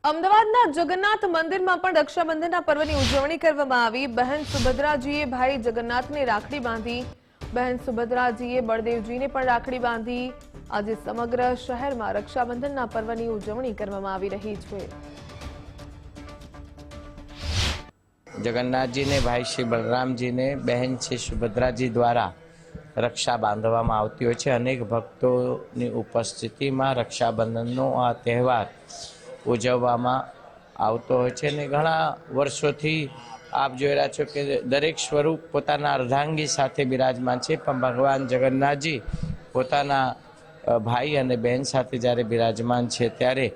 અમદાવાદના જગન્નાથ મંદિરમાં પણ રક્ષાબંધનના પર્વની ઉજવણી કરવામાં આવી। બહેન સુભદ્રાજીએ ભાઈ જગન્નાથને રાખડી બાંધી। બહેન સુભદ્રાજીએ બળદેવજીને પણ રાખડી બાંધી। આજે સમગ્ર શહેરમાં રક્ષાબંધનના પર્વની ઉજવણી કરવામાં આવી રહી છે। जगन्नाथ जी ने भाई श्री बलराम जी ने बहन श्री सुभद्रा जी द्वारा रक्षा बांधवामां आवती होय छे। अनेक भक्तों उपस्थिति में रक्षाबंधननो आ तहेवार उजववामां आवतो होय छे। ने घणा वर्षोथी आप जोई रह्या छो के दरेक स्वरूप पोताना अर्धांगी साथे बिराजमान छे, पण भगवान जगन्नाथ जी पोताना भाई अने बहन साथे ज्यारे बिराजमान छे त्यारे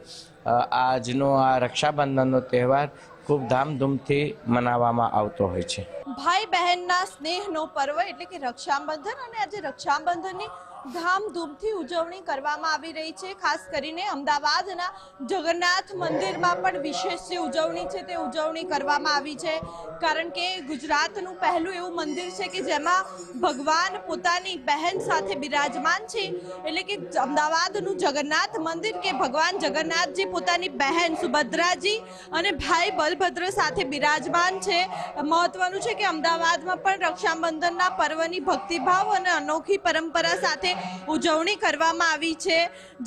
आजनो आ रक्षाबंधननो तहेवार खूब धामधूमथी मनाववामां आवतो होय छे। भाई बहनना स्नेहनो पर्व एटले के रक्षाबंधन अने आज रक्षाबंधननी धामधूमथी उजवणी करवामां आवी रही छे। खास करीने अमदावादना जगन्नाथ मंदिरमां पण विशेष जे उजवणी छे ते उजवणी करवामां आवी छे, कारण के गुजरातनुं पहेलुं एवुं मंदिर छे के जेमां भगवान पोतानी बहन साथे बिराजमान छे। एटले के अमदावादनुं जगन्नाथ मंदिर के भगवान जगन्नाथजी पोतानी बहन सुभद्राजी अने भाई बलभद्र साथे बिराजमान छे। महत्वनुं छे के अमदावादमां पण रक्षाबंधनना पर्वनी भक्तिभाव अने अनोखी परंपरा साथे उजवणी करवामां आवी छे।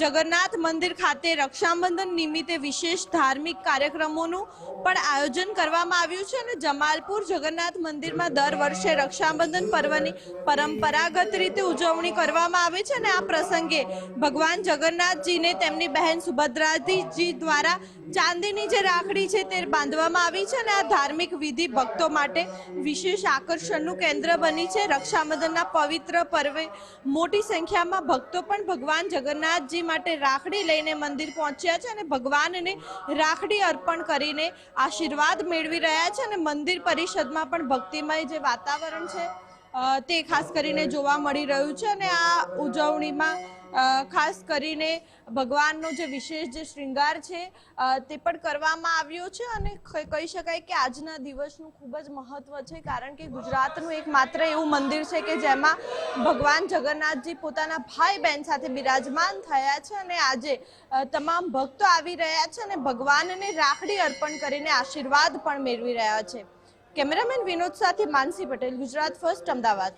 जगन्नाथ मंदिर खाते रक्षाबंधन निमित्ते विशेष धार्मिक कार्यक्रमोनुं पण आयोजन करवामां आव्युं छे अने जमालपुर जगन्नाथ मंदिरमां दर वर्षे रक्षाबंधन पर्वनी परंपरागत रीते उजवणी करवामां आवे छे। अने आ प्रसंगे भगवान जगन्नाथजीने तेमनी बहन सुभद्राजी द्वारा चांदीनी जे राखड़ी छे ते बांधवामां आवी छे अने आ धार्मिक विधि भक्तो माटे विशेष आकर्षणनुं केंद्र बनी छे। रक्षाबंधनना पवित्र पर्वे मोटी संख्या में भक्तों पण भगवान जगन्नाथजी माटे राखड़ी लईने मंदिर पहोंच्या छे अने भगवानने राखड़ी अर्पण करीने आशीर्वाद मेळवी रह्या छे अने मंदिर परिषदमां पण भक्तिमय जे वातावरण छे ते खास करीने जोवा मळी रह्युं छे। अने आ उजवणीमां खास करीने भगवाननो जे विशेष जे श्रृंगार छे ते पण करवामां आव्यो छे अने कही शकाय के आजना दिवसनुं खूब ज महत्व छे, कारण के गुजरातनुं एकमात्र एवुं मंदिर छे के जेमां भगवान जगन्नाथजी पोताना भाई बहन साथे बिराजमान थया छे अने आजे तमाम भक्तो आवी रह्या छे अने भगवानने राखड़ी अर्पण करीने आशीर्वाद पण मेळवी रह्या छे। कैमरामेन विनोद साथे मानसी पटेल, गुजरात फर्स्ट, अमदावाद।